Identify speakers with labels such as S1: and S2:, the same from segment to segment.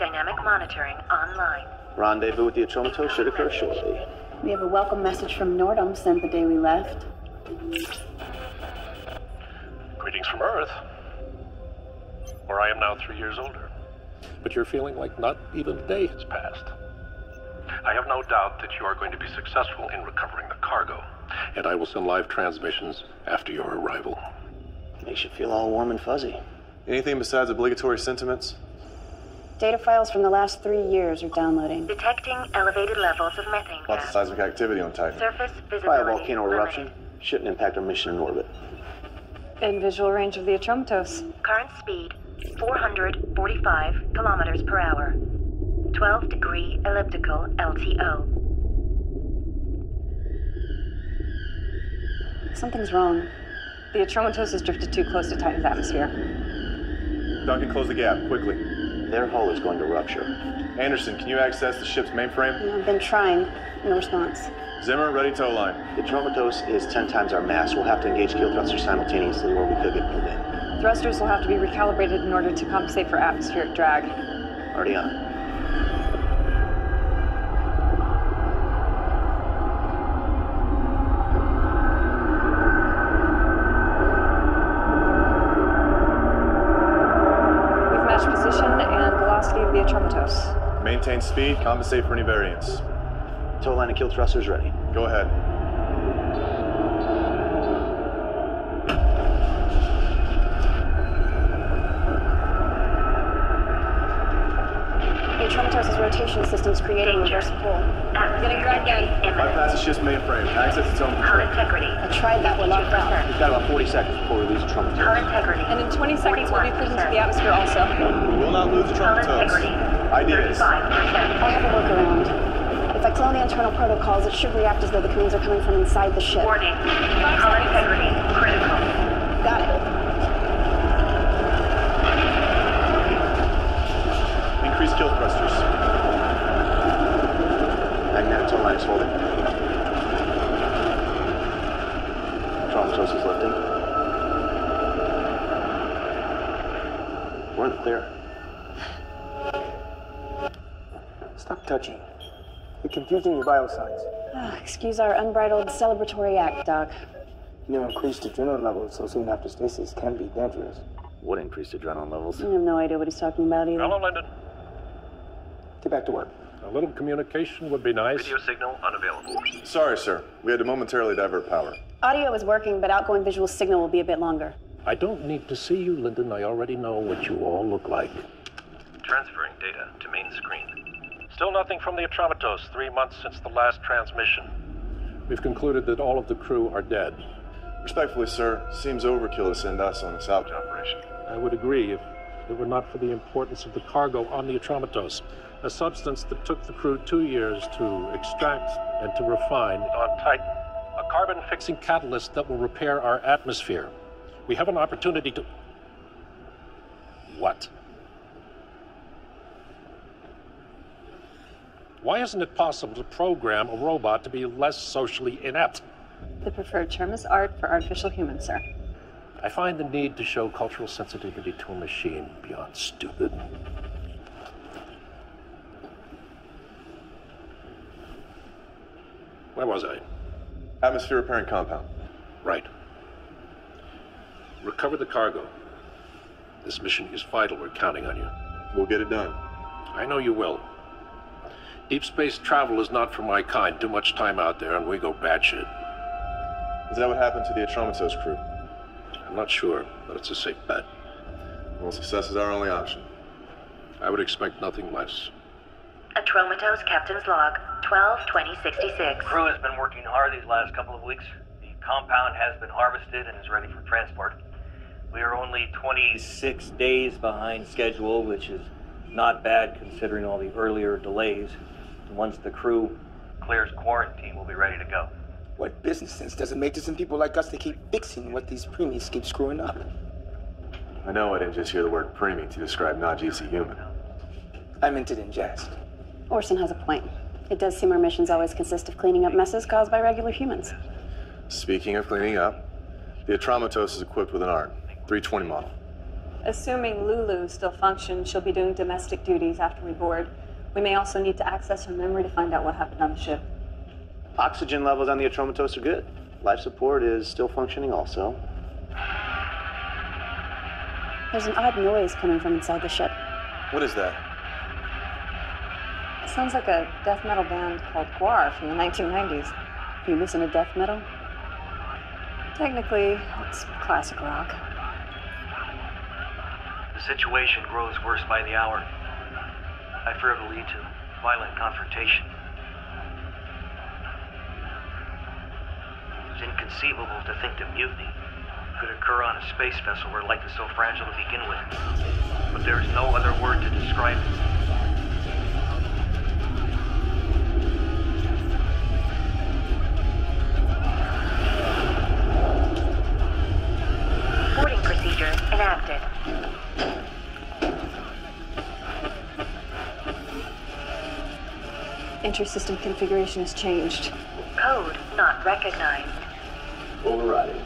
S1: Dynamic monitoring online.
S2: Rendezvous with the Atromatos should occur shortly.
S3: We have a welcome message from Nordum sent the day we left.
S4: Greetings from Earth, where I am now 3 years older. But you're feeling like not even a day has passed. I have no doubt that you are going to be successful in recovering the cargo, and I will send live transmissions after your arrival.
S2: Makes you feel all warm and fuzzy.
S5: Anything besides obligatory sentiments?
S3: Data files from the last 3 years are downloading.
S1: Detecting elevated levels of methane
S5: Lots of
S1: gas.
S5: seismic activity on Titan.
S1: Surface visibility
S2: By a volcano
S1: limited.
S2: eruption, shouldn't impact our mission in orbit.
S6: In visual range of the Atromatos.
S1: Current speed, 445 kilometers per hour. 12-degree elliptical LTO.
S3: Something's wrong.
S6: The Atromatos has drifted too close to Titan's atmosphere.
S5: Duncan, close the gap, quickly.
S2: Their hull is going to rupture.
S5: Anderson, can you access the ship's mainframe?
S3: I've been trying. No response.
S5: Zimmer, ready tow line.
S2: The Atromatos is 10 times our mass. We'll have to engage kill thrusters simultaneously or we could get pulled in.
S6: Thrusters will have to be recalibrated in order to compensate for atmospheric drag.
S2: Already on.
S6: We've matched position and velocity of the Atromatos.
S5: Maintain speed, compensate for any variance.
S2: Tow line and kill thrusters ready.
S5: Go ahead.
S3: The Atromatos' rotation system's creating a reverse pull.
S1: Getting dragged in.
S5: Bypass the ship's mainframe. Access its own
S1: Hull
S5: control.
S1: integrity.
S3: I tried that, we're locked out.
S2: We've got about 40 seconds before we lose the
S1: Hull
S2: Atromatos.
S1: integrity.
S6: And in 20 seconds, we'll be pushed into the atmosphere also.
S5: We will not lose the
S1: Hull
S5: Atromatos.
S1: integrity.
S5: Ideas.
S1: 35%.
S3: I have a workaround. If I clone the internal protocols, it should react as though the commands are coming from inside the ship.
S1: Warning. Hull integrity critical.
S3: Got it.
S5: Increase kill thrusters.
S2: Magnetic tow line is holding. Atromatos is lifting. We're in the clear.
S7: Stop touching. You're confusing your vital signs.
S3: Excuse our unbridled celebratory act, Doc.
S7: Increased adrenaline levels so soon after stasis can be dangerous.
S2: What increased adrenaline levels?
S3: I have no idea what he's talking about either.
S4: Hello, Lyndon.
S7: Get back to work.
S4: A little communication would be nice.
S8: Video signal unavailable.
S5: Sorry, sir. We had to momentarily divert power.
S3: Audio is working, but outgoing visual signal will be a bit longer.
S4: I don't need to see you, Lyndon. I already know what you all look like.
S8: Transferring data to main screen.
S4: Still nothing from the Atromatos, 3 months since the last transmission. We've concluded that all of the crew are dead.
S5: Respectfully, sir, seems overkill to send us on a salvage operation.
S4: I would agree if it were not for the importance of the cargo on the Atromatos, a substance that took the crew 2 years to extract and to refine on Titan, a carbon-fixing catalyst that will repair our atmosphere. We have an opportunity to... What? Why isn't it possible to program a robot to be less socially inept?
S6: The preferred term is art for artificial humans, sir.
S4: I find the need to show cultural sensitivity to a machine beyond stupid. Where was I?
S5: Atmosphere repairing compound.
S4: Right. Recover the cargo. This mission is vital. We're counting on you.
S5: We'll get it done.
S4: I know you will. Deep space travel is not for my kind. Too much time out there and we go batshit.
S5: Is that what happened to the Atromatos crew?
S4: I'm not sure, but it's a safe bet.
S5: Well, success is our only option.
S4: I would expect nothing less.
S1: Atromatos Captain's Log, 12-2066.
S8: Crew has been working hard these last couple of weeks. The compound has been harvested and is ready for transport. We are only 26 days behind schedule, which is not bad considering all the earlier delays. And once the crew clears quarantine, we'll be ready to go.
S7: What business sense does it make to some people like us to keep fixing what these preemies keep screwing up?
S5: I know I didn't just hear the word preemie to describe Najee's a human.
S7: I meant it in jest.
S3: Orson has a point. It does seem our missions always consist of cleaning up messes caused by regular humans.
S5: Speaking of cleaning up, the Atromatos is equipped with an ARC 320 model.
S6: Assuming Lulu still functions, she'll be doing domestic duties after we board. We may also need to access her memory to find out what happened on the ship.
S2: Oxygen levels on the Atromatos are good. Life support is still functioning also.
S3: There's an odd noise coming from inside the ship.
S5: What is that?
S6: It sounds like a death metal band called Guar from the 1990s.
S3: You listen to death metal?
S6: Technically, it's classic rock.
S8: The situation grows worse by the hour. I fear it'll lead to violent confrontation. It's inconceivable to think that mutiny could occur on a space vessel where life is so fragile to begin with. But there is no other word to describe it.
S1: Boarding procedures enacted.
S6: Entry system configuration has changed.
S1: Code not recognized.
S2: Overriding.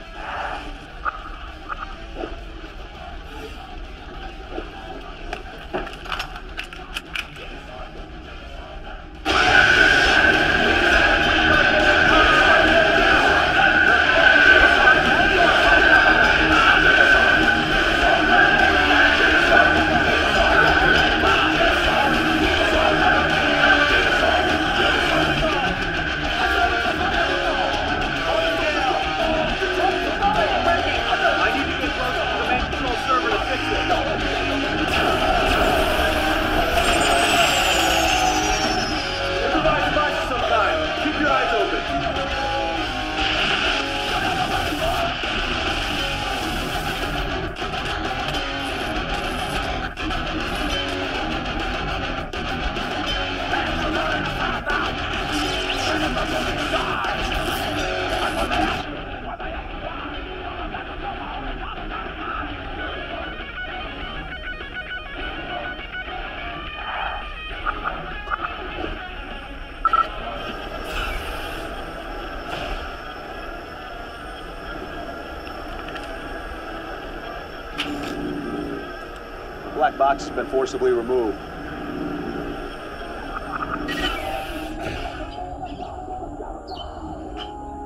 S5: Black box has been forcibly removed.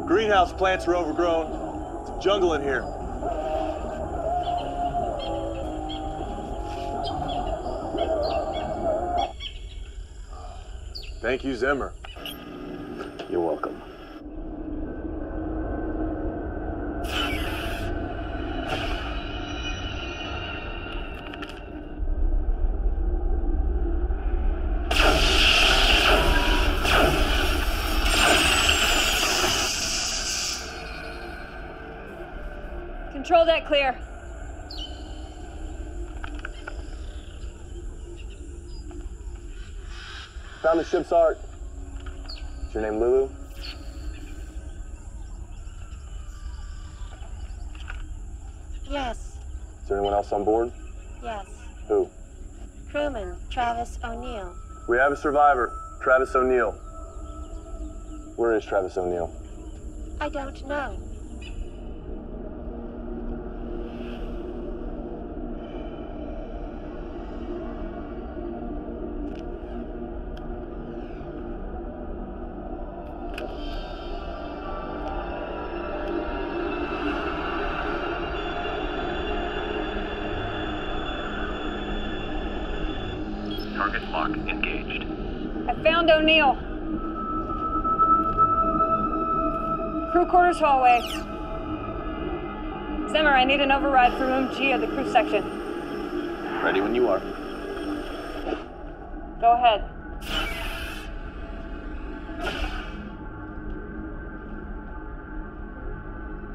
S5: Greenhouse plants are overgrown. It's a jungle in here. Thank you, Zimmer.
S2: You're welcome.
S6: Control deck clear.
S5: Found the ship's art. Is your name Lulu?
S9: Yes,
S5: Is there anyone else on board?
S9: yes.
S5: Who?
S9: Crewman Travis O'Neill.
S5: We have a survivor, Travis O'Neill. Where is Travis O'Neill?
S9: I don't know.
S4: Target lock engaged.
S6: I found O'Neill. Crew quarters hallway. Zimmer, I need an override for room G of the crew section.
S2: Ready when you are.
S6: Go ahead.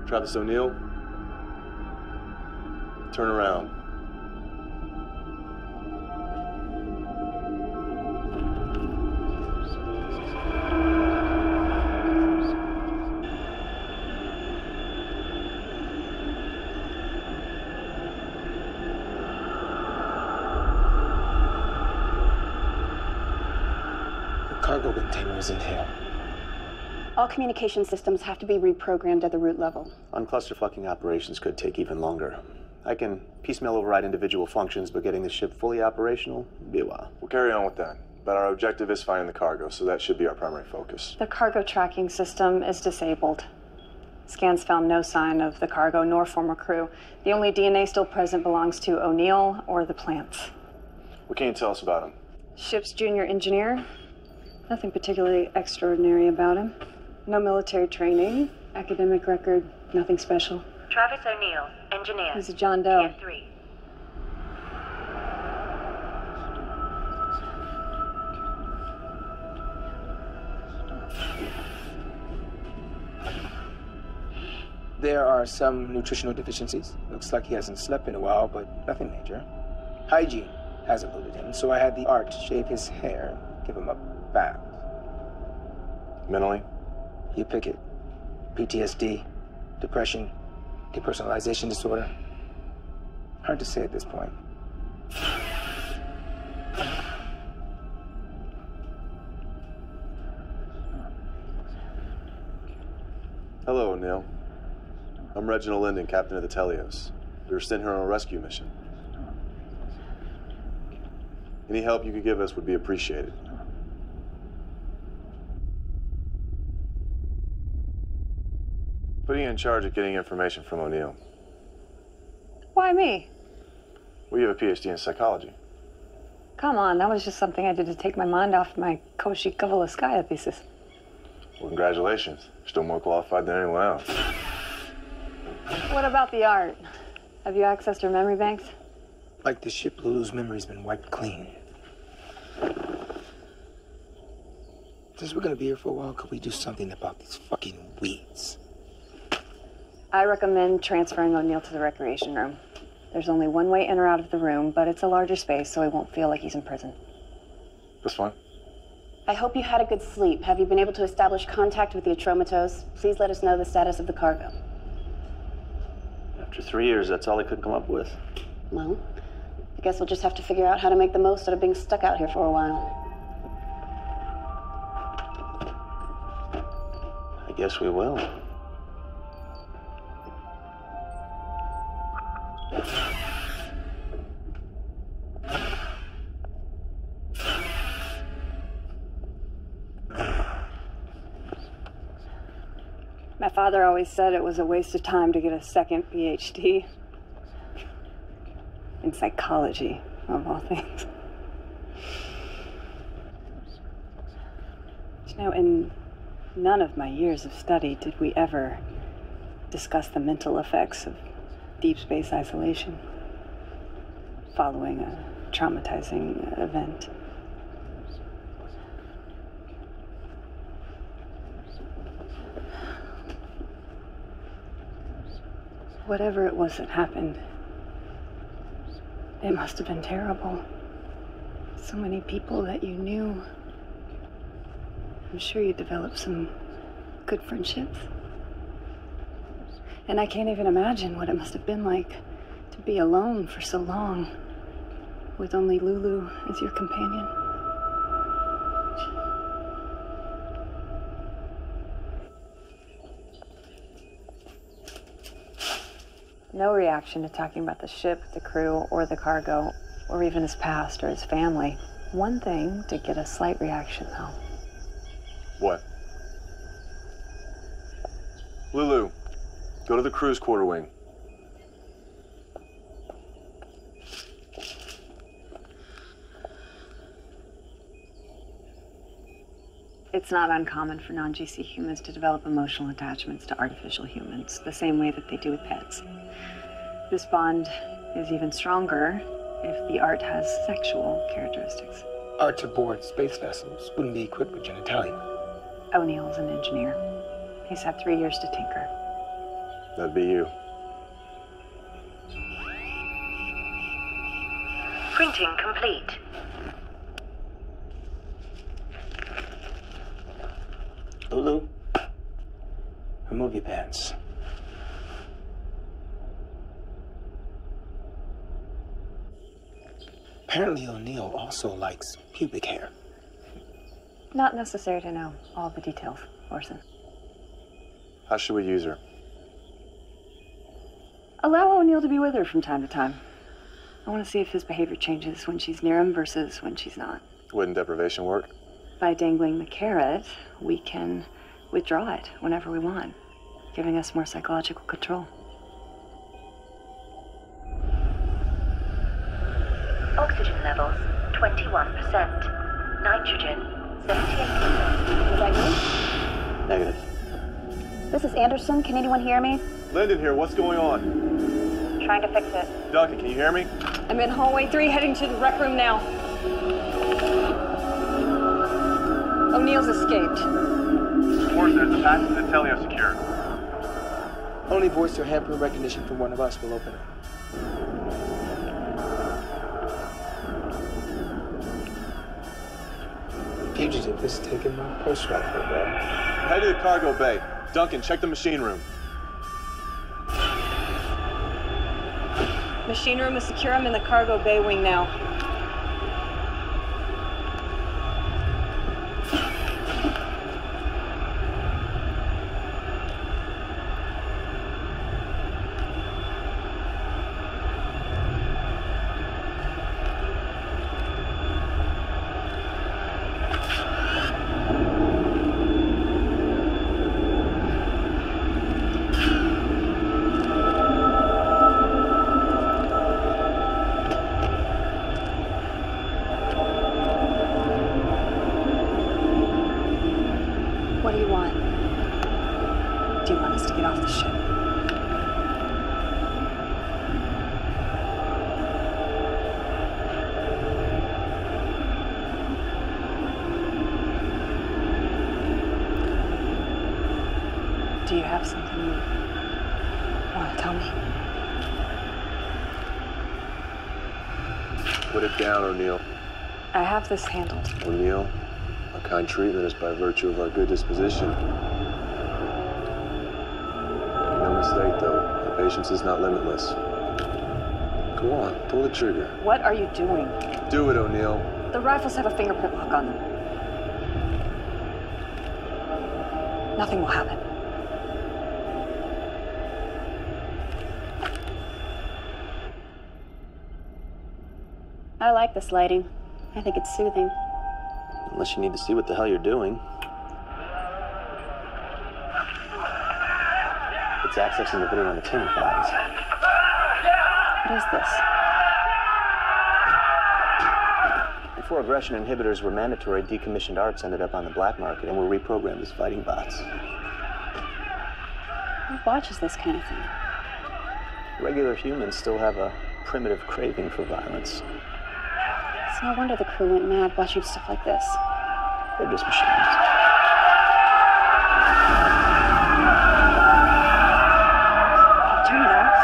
S5: Travis O'Neill? Turn around.
S7: Cargo container is in here.
S3: All communication systems have to be reprogrammed at the root level.
S2: Unclusterfucking operations could take even longer. I can piecemeal override individual functions, but getting the ship fully operational will be a while.
S5: We'll carry on with that. But our objective is finding the cargo, so that should be our primary focus.
S6: The cargo tracking system is disabled. Scans found no sign of the cargo nor former crew. The only DNA still present belongs to O'Neill or the plants.
S5: What can you tell us about him?
S6: Ship's junior engineer. Nothing particularly extraordinary about him. No military training, academic record, nothing special.
S1: Travis O'Neill, engineer.
S6: This is John Doe.
S1: Tier 3.
S7: There are some nutritional deficiencies. Looks like he hasn't slept in a while, but nothing major. Hygiene has eluded him, so I had the art shave his hair, give him a bath.
S5: Mentally?
S7: You pick it. PTSD, depression, depersonalization disorder. Hard to say at this point.
S5: Hello, O'Neill. I'm Reginald Linden, captain of the Telios. We were sent here on a rescue mission. Any help you could give us would be appreciated. Putting you in charge of getting information from O'Neill.
S6: Why me?
S5: Well, you have a PhD in psychology.
S6: Come on, that was just something I did to take my mind off my Koshi Kavalaskaya thesis.
S5: Well, congratulations. You're still more qualified than anyone else.
S6: What about the art? Have you accessed her memory banks?
S7: Like the ship, Lulu's memory's been wiped clean. Since we're gonna be here for a while, could we do something about these fucking weeds?
S6: I recommend transferring O'Neill to the recreation room. There's only one way in or out of the room, but it's a larger space, so he won't feel like he's in prison.
S5: That's fine.
S3: I hope you had a good sleep. Have you been able to establish contact with the Atromatos? Please let us know the status of the cargo.
S2: After 3 years, that's all they could come up with.
S3: Well, I guess we'll just have to figure out how to make the most out of being stuck out here for a while.
S2: I guess we will.
S6: My father always said it was a waste of time to get a second PhD. In psychology, of all things. You know, in none of my years of study did we ever discuss the mental effects of deep space isolation following a traumatizing event. Whatever it was that happened, it must have been terrible. So many people that you knew. I'm sure you developed some good friendships. And I can't even imagine what it must have been like to be alone for so long, with only Lulu as your companion. No reaction to talking about the ship, the crew, or the cargo, or even his past or his family. One thing to get a slight reaction, though.
S5: What? Lulu, go to the crew's quarter wing.
S6: It's not uncommon for non-GC humans to develop emotional attachments to artificial humans, the same way that they do with pets. This bond is even stronger if the art has sexual characteristics.
S7: Arts aboard space vessels wouldn't be equipped with genitalia.
S6: O'Neill's an engineer. He's had 3 years to tinker.
S5: That'd be you.
S1: Printing complete.
S7: Lulu, remove your pants. Apparently O'Neill also likes pubic hair.
S6: Not necessary to know all the details, Orson.
S5: How should we use her?
S6: Allow O'Neill to be with her from time to time. I want to see if his behavior changes when she's near him versus when she's not.
S5: Wouldn't deprivation work?
S6: By dangling the carrot, we can withdraw it whenever we want, giving us more psychological control.
S1: Oxygen levels 21%. Nitrogen 78%.
S3: Was that you?
S2: Negative.
S3: This is Anderson. Can anyone hear me?
S5: Lyndon here, what's going on?
S3: Trying to fix it.
S5: Duncan, can you hear me?
S6: I'm in hallway 3, heading to the rec room now. O'Neill's escaped.
S5: Forster, the passage to the Telio secure.
S7: Only voice or handprint recognition from one of us will open it. Fugitive is taking my post rifle, bro.
S5: Head to the cargo bay. Duncan, check the machine room.
S6: Machine room is secure. I'm in the cargo bay wing now. What do you want? Do you want us to get off the ship? Do you have something you want to tell me?
S5: Put it down, O'Neill.
S6: I have this handled.
S5: O'Neill, our kind treatment is by virtue of our good disposition. Make no mistake, though, our patience is not limitless. Go on, pull the trigger.
S6: What are you doing?
S5: Do it, O'Neill.
S6: The rifles have a fingerprint lock on them. Nothing will happen.
S3: I like this lighting. I think it's soothing.
S2: Unless you need to see what the hell you're doing. It's accessing the video on the tin files.
S3: What is this?
S2: Before aggression inhibitors were mandatory, decommissioned arts ended up on the black market and were reprogrammed as fighting bots.
S3: Who watches this kind of thing?
S2: Regular humans still have a primitive craving for violence.
S3: It's no wonder the crew went mad watching stuff like this.
S2: They're just machines.
S3: Turn it off.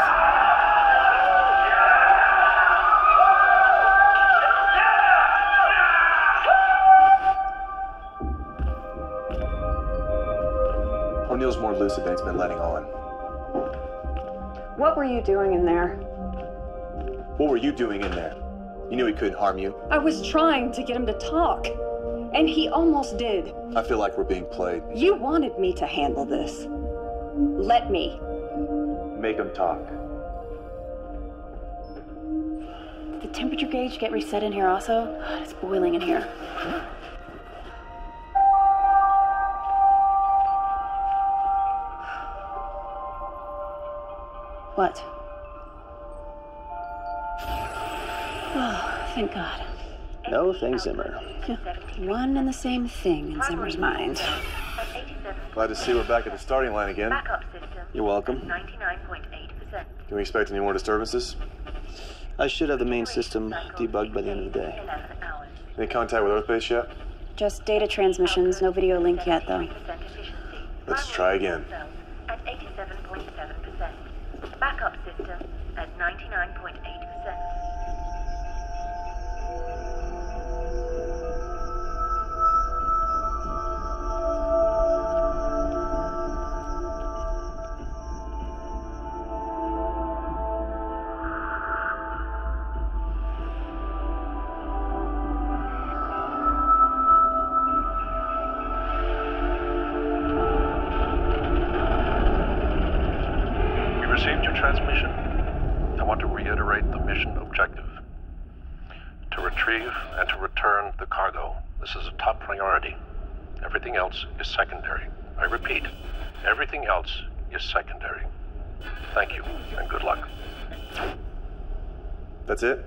S5: O'Neill's more lucid than he's been letting on.
S6: What were you doing in there?
S5: What were you doing in there? You knew he couldn't harm you.
S6: I was trying to get him to talk, and he almost did.
S5: I feel like we're being played.
S6: You wanted me to handle this. Let me.
S5: Make him talk.
S3: Did the temperature gauge get reset in here also? God, it's boiling in here. What? Oh, thank God.
S2: No, thanks, Zimmer.
S3: One and the same thing in Zimmer's mind.
S5: Glad to see we're back at the starting line again.
S1: Backup system
S2: You're welcome.
S1: 99.8%.
S5: Can we expect any more disturbances?
S2: I should have the main system debugged by the end of the day.
S1: 11 hours.
S5: Any contact with Earthbase yet?
S3: Just data transmissions, no video link yet, though.
S1: 3% efficiency.
S5: Let's try again.
S1: Cells at 87.7%. Backup system at 99.8%.
S4: You received your transmission? retrieve and to return the cargo. This is a top priority. Everything else is secondary. I repeat, everything else is secondary. Thank you, and good luck.
S5: That's it?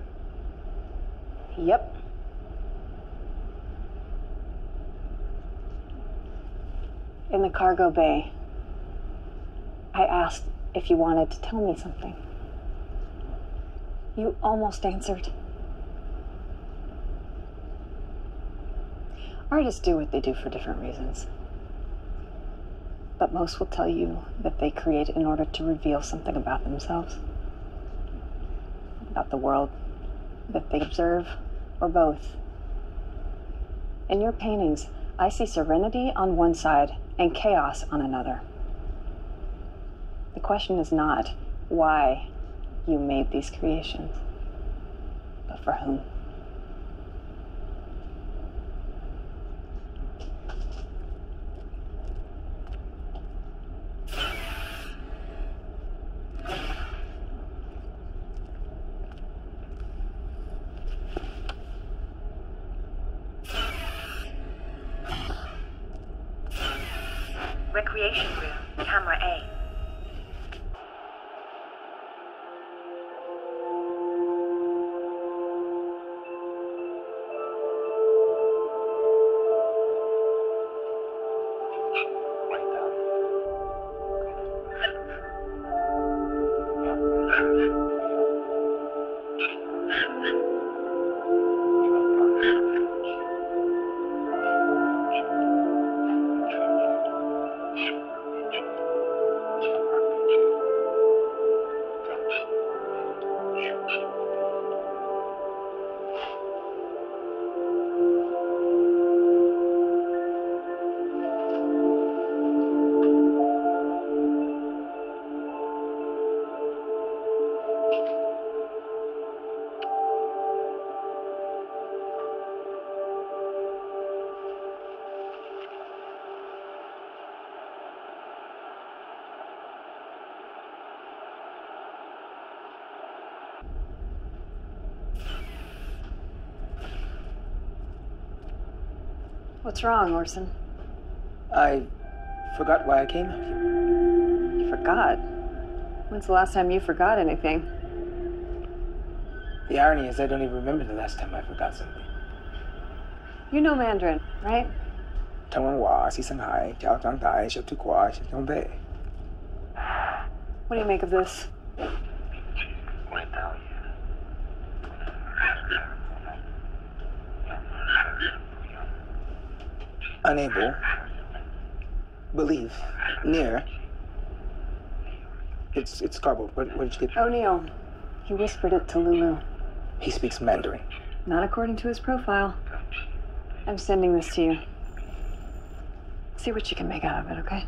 S3: Yep. In the cargo bay, I asked if you wanted to tell me something. You almost answered. Artists do what they do for different reasons. But most will tell you that they create in order to reveal something about themselves, about the world that they observe, or both. In your paintings, I see serenity on one side and chaos on another. The question is not why you made these creations, but for whom.
S1: Recreation room, camera A.
S6: What's wrong, Orson?
S7: I forgot why I came out here.
S6: You forgot? When's the last time you forgot anything?
S7: The irony is I don't even remember the last time I forgot something.
S6: You know Mandarin, right?
S7: 听闻话是生孩，教长大，学读挂，学东北。
S6: What do you make of this?
S7: Unable. Believe. Near. It's garbled. What did you get?
S6: O'Neill. He whispered it to Lulu.
S7: He speaks Mandarin.
S6: Not according to his profile. I'm sending this to you. See what you can make out of it, okay?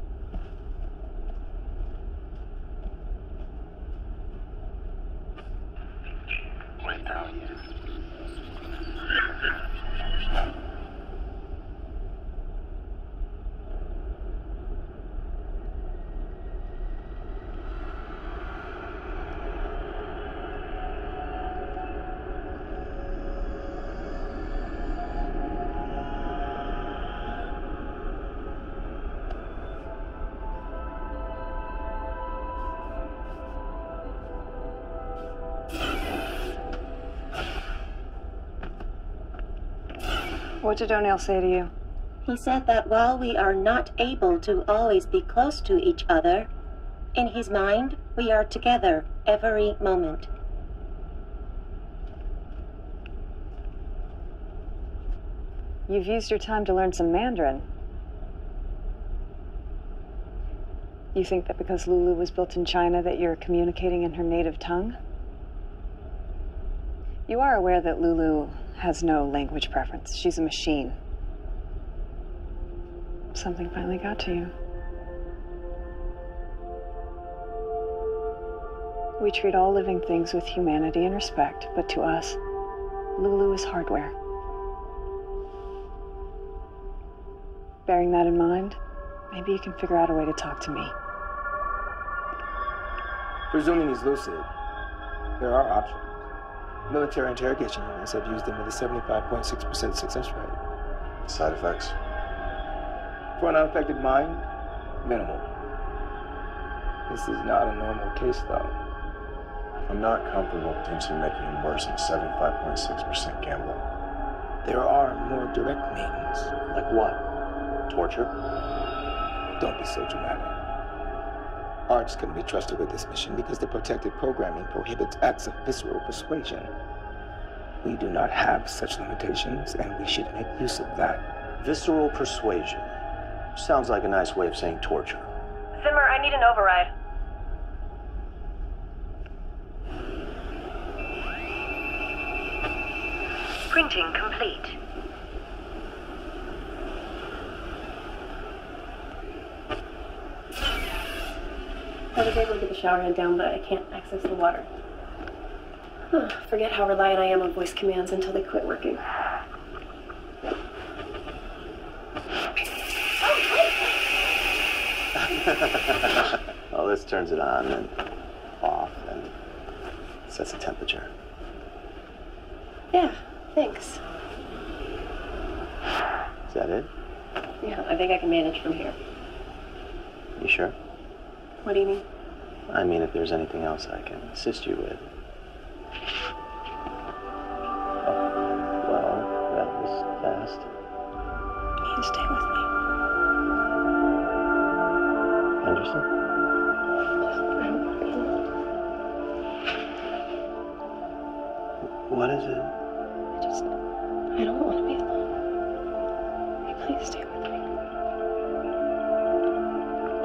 S6: What did O'Neill say to you?
S9: He said that while we are not able to always be close to each other, in his mind, we are together every moment.
S6: You've used your time to learn some Mandarin. You think that because Lulu was built in China that you're communicating in her native tongue? You are aware that Lulu has no language preference. She's a machine. Something finally got to you. We treat all living things with humanity and respect, but to us, Lulu is hardware. Bearing that in mind, maybe you can figure out a way to talk to me.
S7: Presuming he's lucid, there are options. Military interrogation units have used them with a 75.6% success rate.
S5: Side effects?
S7: For an unaffected mind, minimal. This is not a normal case, though.
S5: I'm not comfortable potentially making him worse than 75.6% gambling.
S7: There are more direct means.
S2: Like what? Torture?
S7: Don't be so dramatic. Arts can be trusted with this mission because the protected programming prohibits acts of visceral persuasion. We do not have such limitations, and we should make use of that.
S2: Visceral persuasion. Sounds like a nice way of saying torture.
S1: Zimmer, I need an override. Printing complete.
S10: I was able to get the shower head down, but I can't access the water. Forget how reliant I am on voice commands until they quit working.
S2: Well, this turns it on and off and sets the temperature.
S10: Yeah, thanks.
S2: Is that it?
S10: Yeah, I think I can manage from here.
S2: You sure?
S10: What do you mean?
S2: I mean, if there's anything else I can assist you with. Oh, well, that was fast.
S10: You can stay with me.
S2: Anderson?
S10: I don't want to be alone.
S2: What is it?
S10: I don't want to be alone. Will you please stay with me?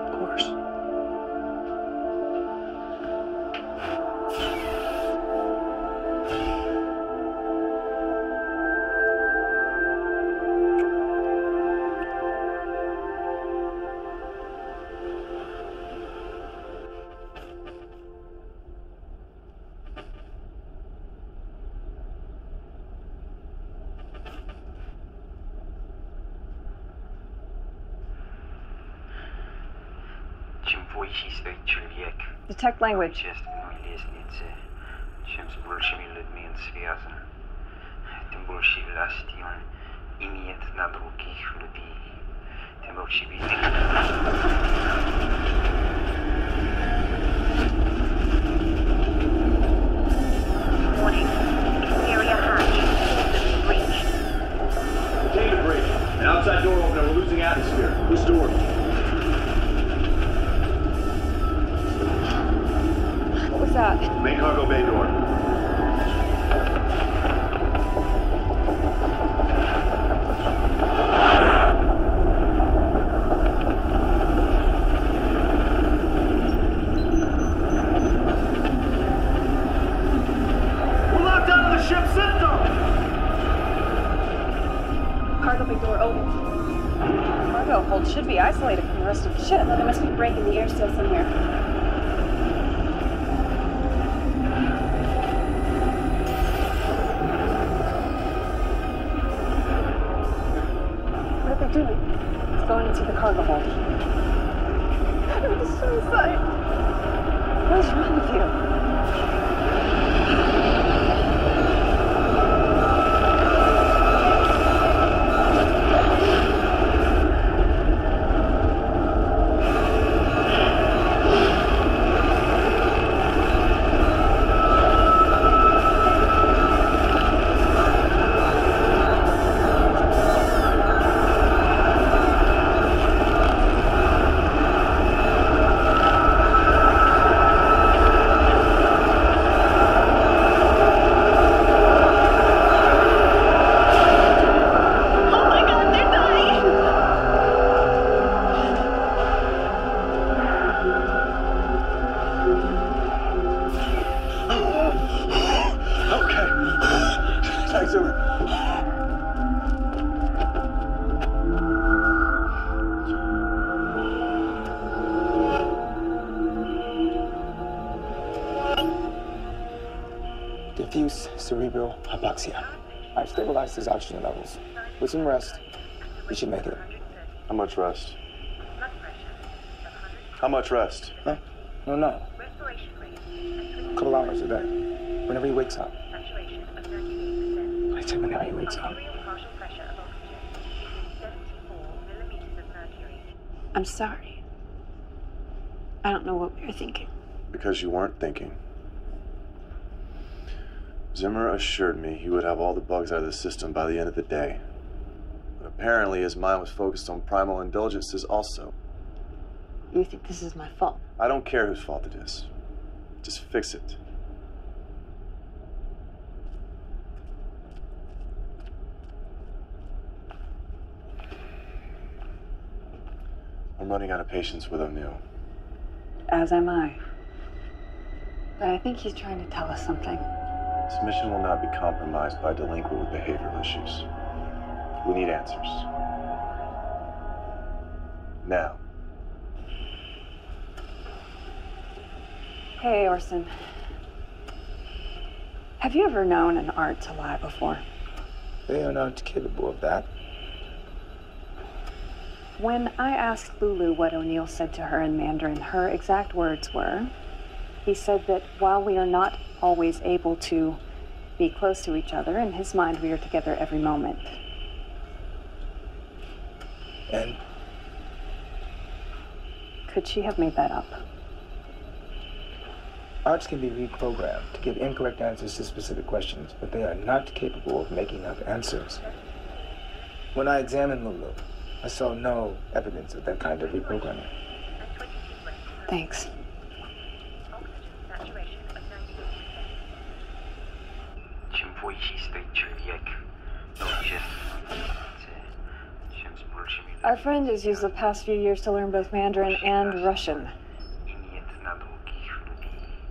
S2: Of course.
S6: Detect language.
S1: Warning. Exterior hatch. Breached.
S2: Containment breach. An outside door opener. We're losing atmosphere. Whose door?
S6: What was that?
S2: Main cargo bay door. We're locked out of the ship's system!
S10: Cargo bay door open.
S3: Cargo hold should be isolated from the rest of the ship.
S10: There must be a break in the air seal somewhere.
S3: What are they doing? Let's go in and see the cargo hold. I'm suicide. What is wrong with you?
S7: Diffuse cerebral hypoxia. I've stabilized his oxygen levels. With some rest, we should make it.
S5: How much rest? How much rest?
S7: Huh? No. A couple hours a day. Whenever he wakes up. him and how he wakes up.
S1: Arterial partial pressure of oxygen is 74 millimeters of mercury.
S6: I'm sorry. I don't know what we were thinking.
S5: Because you weren't thinking. Zimmer assured me he would have all the bugs out of the system by the end of the day. But apparently his mind was focused on primal indulgences also.
S6: You think this is my fault?
S5: I don't care whose fault it is. Just fix it. I'm running out of patience with O'Neill.
S6: As am I. But I think he's trying to tell us something.
S5: This mission will not be compromised by a delinquent with behavioral issues. We need answers. Now.
S6: Hey, Orson. Have you ever known an art to lie before?
S7: They are not capable of that.
S6: When I asked Lulu what O'Neill said to her in Mandarin, her exact words were, he said that while we are not always able to be close to each other, in his mind we are together every moment.
S7: And
S6: could she have made that up?
S7: arts can be reprogrammed to give incorrect answers to specific questions, but they are not capable of making up answers. When I examined Lulu, I saw no evidence of that kind of reprogramming.
S6: Thanks. Our friend has used the past few years to learn both Mandarin and Russian.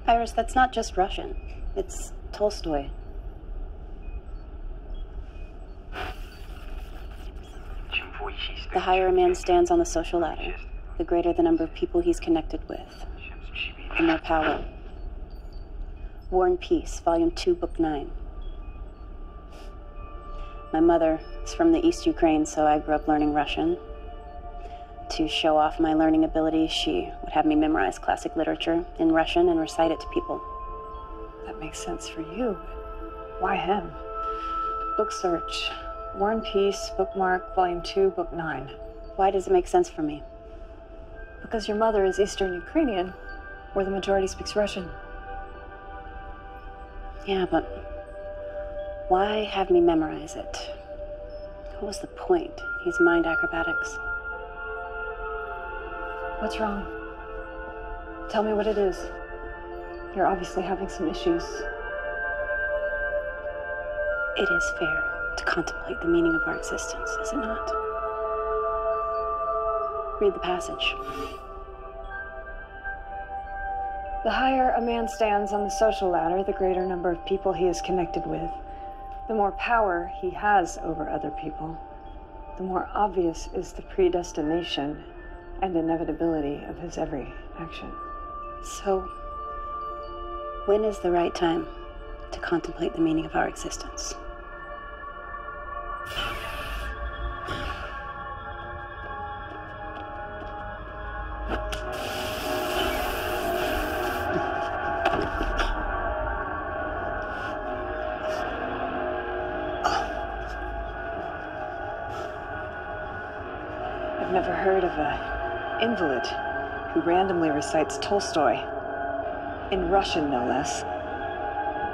S11: Iris, that's not just Russian. It's Tolstoy. The higher a man stands on the social ladder, the greater the number of people he's connected with, the more power. War and Peace, Volume 2, Book 9. My mother is from the East Ukraine, so I grew up learning Russian. To show off my learning ability, she would have me memorize classic literature in Russian and recite it to people.
S6: That makes sense for you. Why him? Book search. War and Peace, bookmark, Volume 2, Book 9.
S11: Why does it make sense for me?
S6: Because your mother is Eastern Ukrainian, where the majority speaks Russian.
S11: Yeah, but why have me memorize it? What was the point? These mind acrobatics.
S6: What's wrong? Tell me what it is. You're obviously having some issues.
S11: It is fair to contemplate the meaning of our existence, is it not? Read the passage.
S6: The higher a man stands on the social ladder, the greater number of people he is connected with. The more power he has over other people, the more obvious is the predestination and inevitability of his every action.
S11: So, when is the right time to contemplate the meaning of our existence?
S6: I've never heard of an invalid who randomly recites Tolstoy, in Russian no less.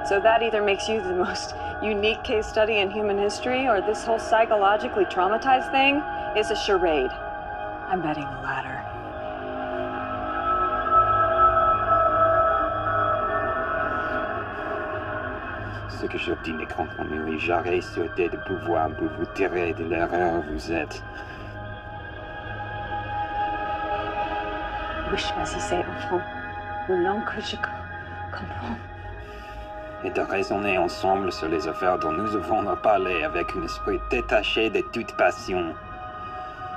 S6: So that either makes you the most unique case study in human history, or this whole psychologically traumatized thing is a charade. I'm betting the latter.
S12: Ce que j'obtiens quand on j'arrête souhaiter de pouvoir pour vous tirer de l'erreur où vous êtes.
S6: Vous choisissez, enfant, une langue que je comprends.
S12: Et de raisonner ensemble sur les affaires dont nous avons à parler avec un esprit détaché de toute passion.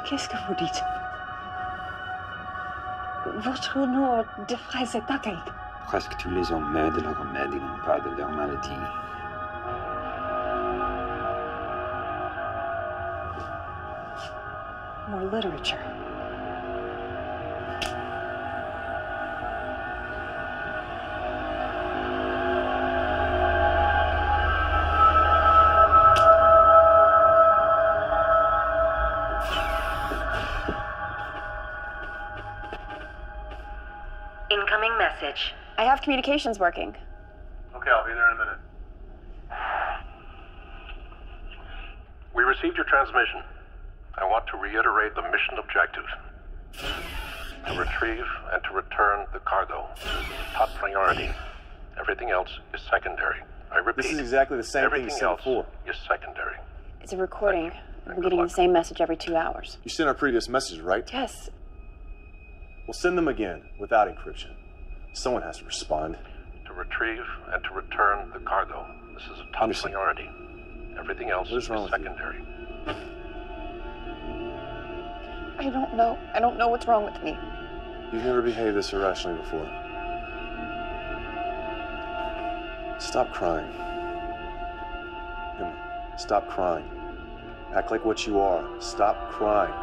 S6: Qu'est-ce que vous dites? Votre nom devrait s'attaquer.
S12: Presque tous les hommes meurent de leur remède et non pas de leur maladie.
S6: More literature.
S11: have communications working.
S5: Okay, I'll be there in a minute.
S4: We received your transmission. I want to reiterate the mission objective. To retrieve and to return the cargo. Top priority. Everything else is secondary. I repeat.
S5: This is exactly the same thing you said before.
S4: Is secondary.
S11: It's a recording. We're getting the same message every 2 hours.
S5: You sent our previous messages, right?
S11: Yes.
S5: We'll send them again, without encryption. Someone has to respond.
S4: To retrieve and to return the cargo. This is a top priority. Everything else is secondary.
S10: I don't know. I don't know what's wrong with me.
S5: You've never behaved this irrationally before. Stop crying. Emma, stop crying. Act like what you are. Stop crying.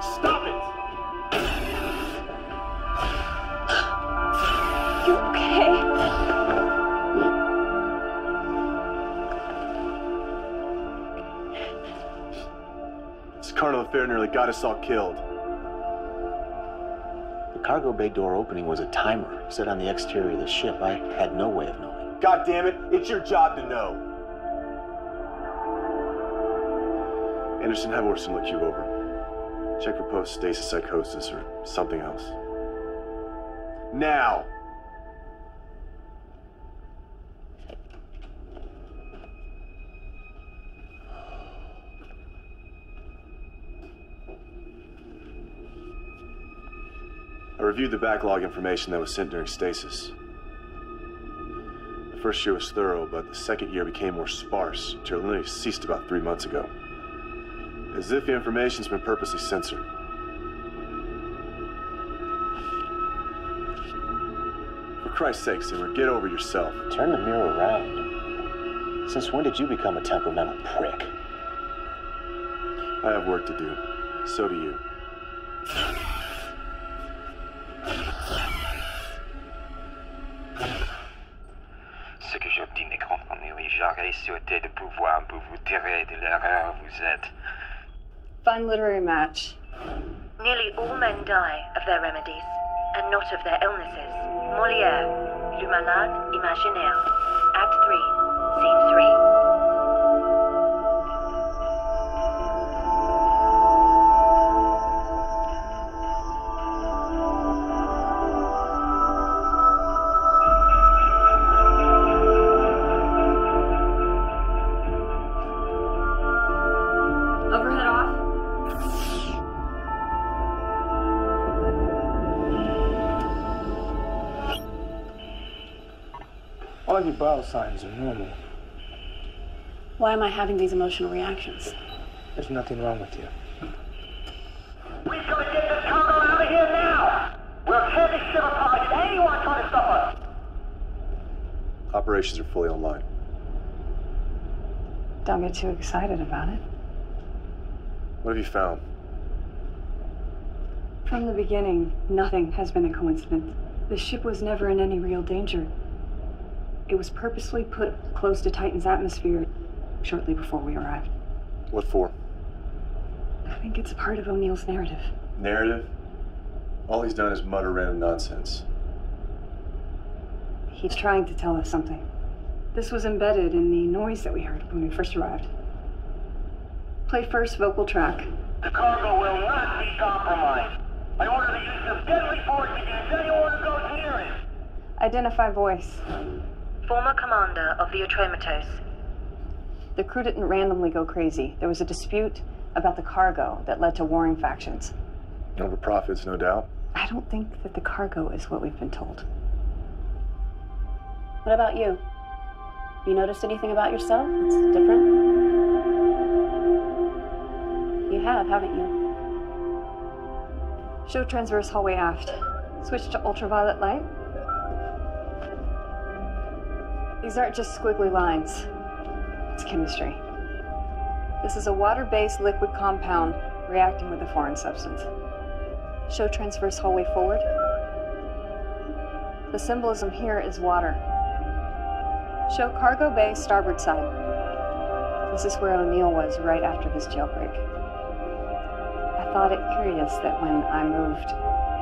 S5: Stop it!
S10: You okay?
S5: This carnal affair nearly got us all killed.
S2: The cargo bay door opening was a timer set on the exterior of the ship. I had no way of knowing.
S5: God damn it, it's your job to know. Anderson, have Orson look you over. Check for post-stasis psychosis or something else. Now! I reviewed the backlog information that was sent during stasis. The first year was thorough, but the second year became more sparse until it only ceased about 3 months ago. As if the information's been purposely censored. For Christ's sake, Simmer, get over yourself.
S2: Turn the mirror around. Since when did you become a temperamental prick?
S5: I have work to do. So do you.
S12: Ce que j'obtenais comprenez, oui, j'aurais souhaité de pouvoir vous tirer de l'erreur vous êtes.
S3: Fun literary match.
S1: Nearly all men die of their remedies, and not of their illnesses. Molière, Le Malade Imaginaire, Act 3, Scene 3.
S7: All of your vital signs are normal.
S11: Why am I having these emotional reactions?
S7: There's nothing wrong with you.
S13: We've got to get this cargo out of here now! We'll tear this ship apart if anyone tries to stop us!
S5: Operations are fully online.
S3: Don't get too excited about it.
S5: What have you found?
S3: From the beginning, nothing has been a coincidence. The ship was never in any real danger. It was purposely put close to Titan's atmosphere shortly before we arrived.
S5: What for?
S3: I think it's part of O'Neill's narrative.
S5: Narrative? All he's done is mutter random nonsense.
S3: He's trying to tell us something. This was embedded in the noise that we heard when we first arrived. Play first vocal track.
S13: The cargo will not be compromised. I order the use of deadly force against anyone who goes near it.
S3: Identify voice.
S1: Former commander of the Atrematos.
S3: The crew didn't randomly go crazy. There was a dispute about the cargo that led to warring factions.
S5: Over profits, no doubt.
S3: I don't think that the cargo is what we've been told.
S11: What about you? You noticed anything about yourself that's different? You have, haven't you?
S3: Show transverse hallway aft. Switch to ultraviolet light. These aren't just squiggly lines. It's chemistry. This is a water-based liquid compound reacting with a foreign substance. Show transverse hallway forward. The symbolism here is water. Show cargo bay starboard side. This is where O'Neill was right after his jailbreak. I thought it curious that when I moved,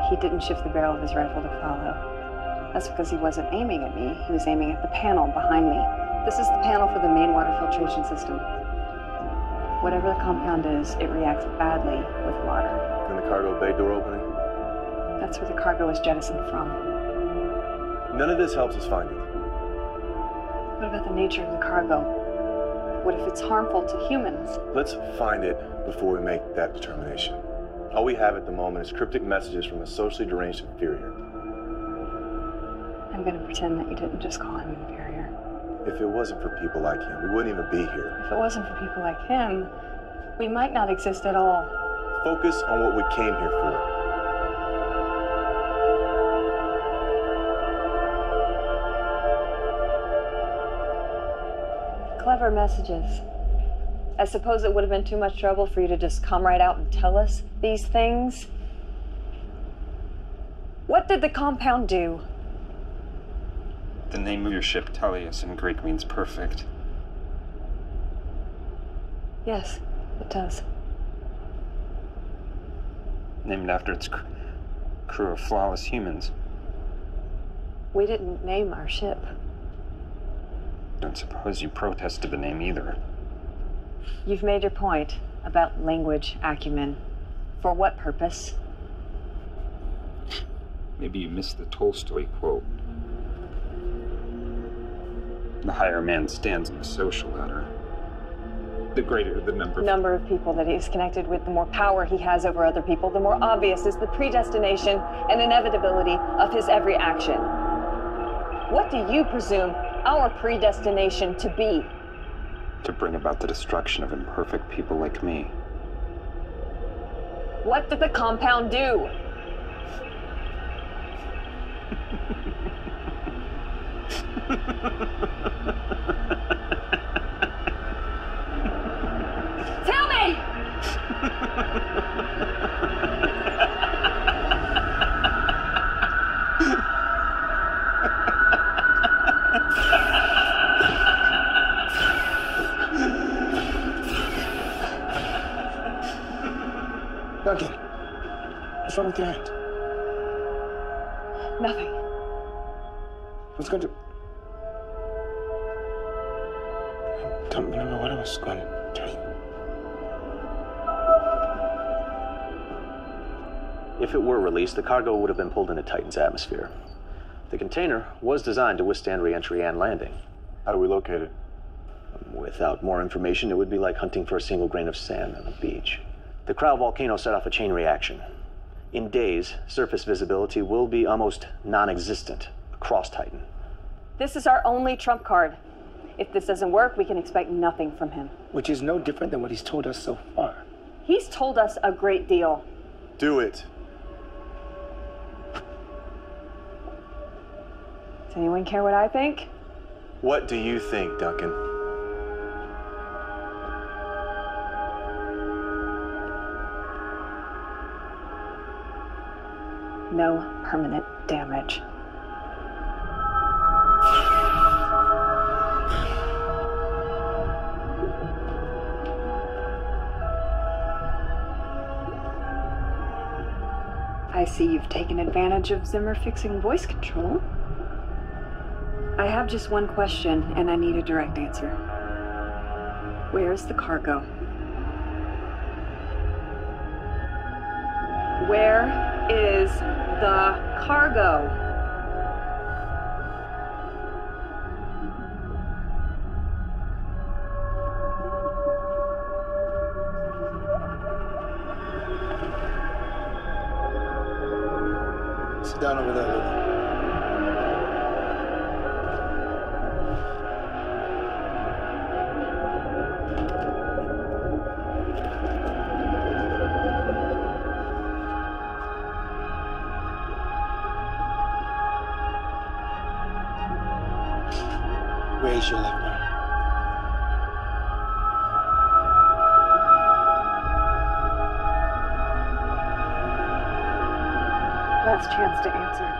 S3: he didn't shift the barrel of his rifle to follow.
S6: That's because he wasn't aiming at me. He was aiming at the panel behind me. This is the panel for the main water filtration system. Whatever the compound is, it reacts badly with water.
S5: And the cargo bay door opening?
S6: That's where the cargo was jettisoned from.
S5: None of this helps us find it.
S6: What about the nature of the cargo? What if it's harmful to humans?
S5: Let's find it before we make that determination. All we have at the moment is cryptic messages from a socially deranged inferior.
S6: I'm gonna pretend that you didn't just call him inferior.
S5: If it wasn't for people like him, we wouldn't even be here.
S6: If it wasn't for people like him, we might not exist at all.
S5: Focus on what we came here for.
S6: Clever messages. I suppose it would have been too much trouble for you to just come right out and tell us these things. What did the compound do?
S12: The name of your ship, Talius, in Greek means perfect.
S6: Yes, it does.
S12: Named after its crew of flawless humans.
S6: We didn't name our ship.
S12: Don't suppose you protested the name either.
S6: You've made your point about language acumen. For what purpose?
S12: Maybe you missed the Tolstoy quote. The higher man stands on the social ladder. The greater the number
S6: of people that he's connected with, the more power he has over other people, the more obvious is the predestination and inevitability of his every action. What do you presume our predestination to be?
S12: To bring about the destruction of imperfect people like me.
S6: What did the compound do? Tell me!
S7: Duncan, what's wrong with your hand?
S6: Nothing.
S7: What's going to... I don't remember what I was going to tell you.
S2: If it were released, the cargo would have been pulled into Titan's atmosphere. The container was designed to withstand re-entry and landing.
S5: How do we locate it?
S2: Without more information, it would be like hunting for a single grain of sand on the beach. The Krau volcano set off a chain reaction. In days, surface visibility will be almost non-existent across Titan.
S6: This is our only trump card. If this doesn't work, we can expect nothing from him.
S7: Which is no different than what he's told us so far.
S6: He's told us a great deal.
S5: Do it.
S6: Does anyone care what I think?
S5: What do you think, Duncan?
S6: No permanent damage. I see you've taken advantage of Zimmer fixing voice control. I have just one question, and I need a direct answer. Where's the cargo? Where is the cargo?
S7: Sit down over there, Lily. Raise your left arm.
S6: Last chance to answer.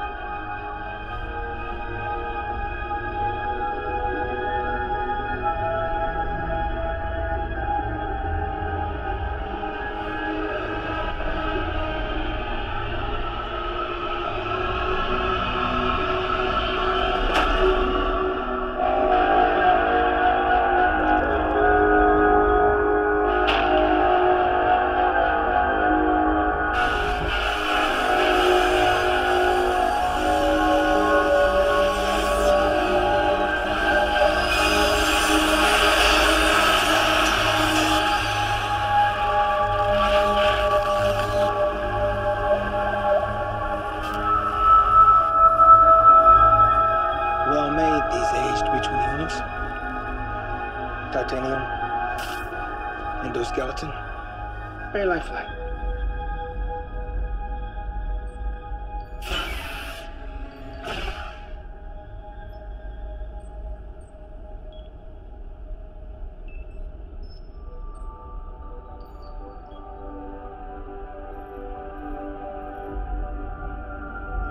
S7: Very lifelike.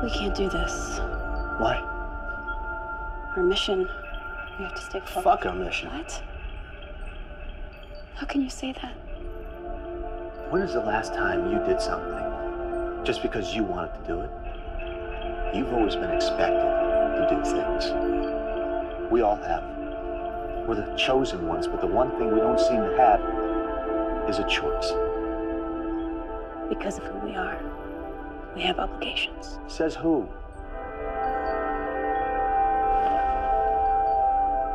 S11: We can't do this.
S2: Why?
S11: Our mission. We have to stay focused.
S2: Fuck our mission.
S11: What? How can you say that?
S2: When is the last time you did something just because you wanted to do it? You've always been expected to do things. We all have. We're the chosen ones, but the one thing we don't seem to have is a choice.
S11: Because of who we are, we have obligations.
S2: Says who?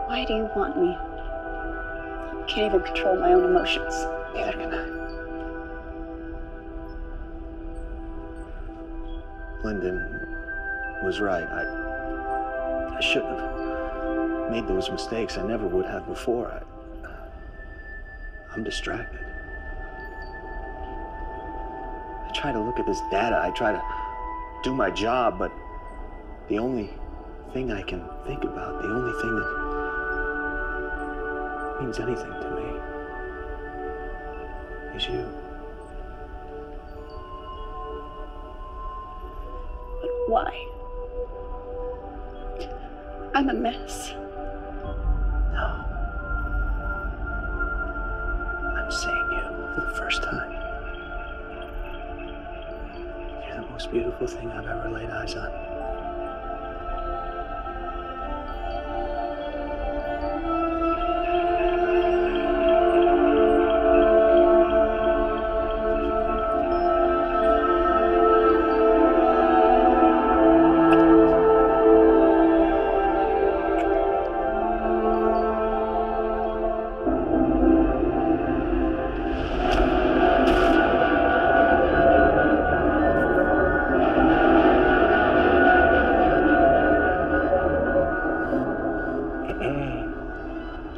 S11: Why do you want me? I can't even control my own emotions.
S2: Neither can I. Lyndon was right. I shouldn't have made those mistakes. I never would have before. I'm distracted. I try to look at this data. I try to do my job, but the only thing I can think about, the only thing that means anything to me is you.
S11: But why? I'm a mess.
S2: No. I'm seeing you for the first time. You're the most beautiful thing I've ever laid eyes on.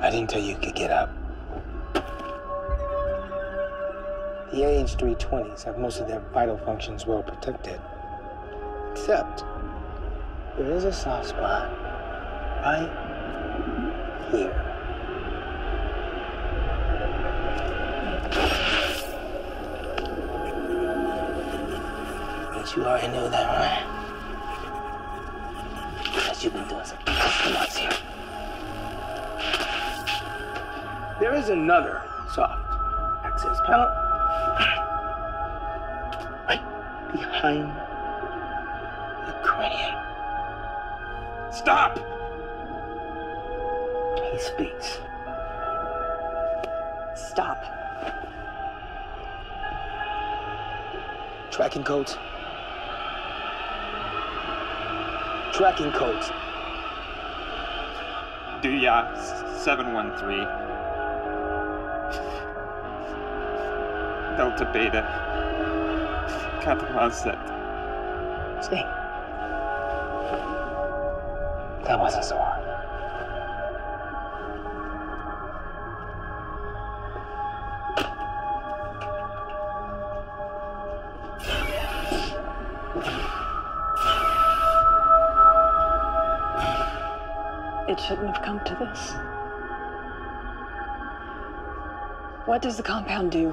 S7: I didn't tell you could get up. The AH-320s have most of their vital functions well protected. Except, there is a soft spot right here. But you already knew that, right? Because you've been doing some months here. There is another soft access panel right behind the cranium.
S12: Stop!
S7: He speaks.
S3: Stop.
S7: Tracking codes. Tracking codes.
S12: Duya 713. Delta Beta 87.
S7: See? That wasn't so hard.
S3: It shouldn't have come to this. What does the compound do?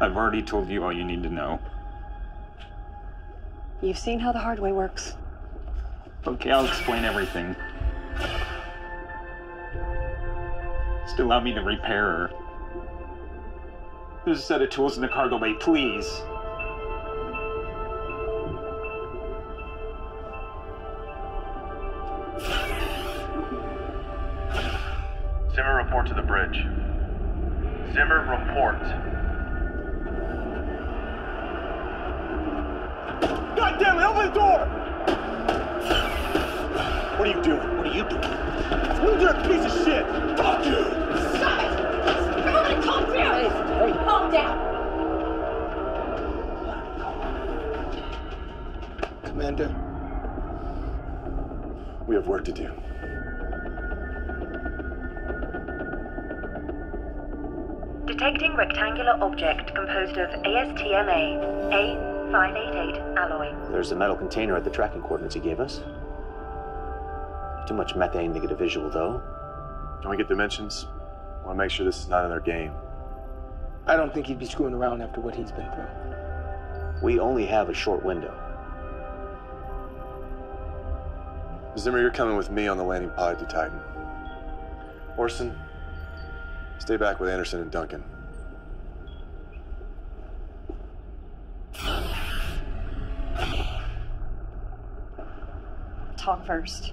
S12: I've already told you all you need to know.
S3: You've seen how the hard way works.
S12: Okay, I'll explain everything. Just allow me to repair her. There's a set of tools in the cargo bay, please.
S14: Zimmer, report to the bridge. Zimmer, report.
S2: God damn it, open the door! What are you doing? What are you doing? You dirty piece of shit! Fuck you!
S10: Stop it! Everybody calm down! Hey. Calm down!
S7: Commander.
S5: We have work to do.
S1: Detecting rectangular object composed of ASTMA A588 alloy.
S2: There's a metal container at the tracking coordinates he gave us. Too much methane to get a visual, though.
S5: Can we get dimensions? I want to make sure this is not in their game.
S7: I don't think he'd be screwing around after what he's been through.
S2: We only have a short window.
S5: Zimmer, you're coming with me on the landing pod to Titan. Orson, stay back with Anderson and Duncan.
S3: Talk first.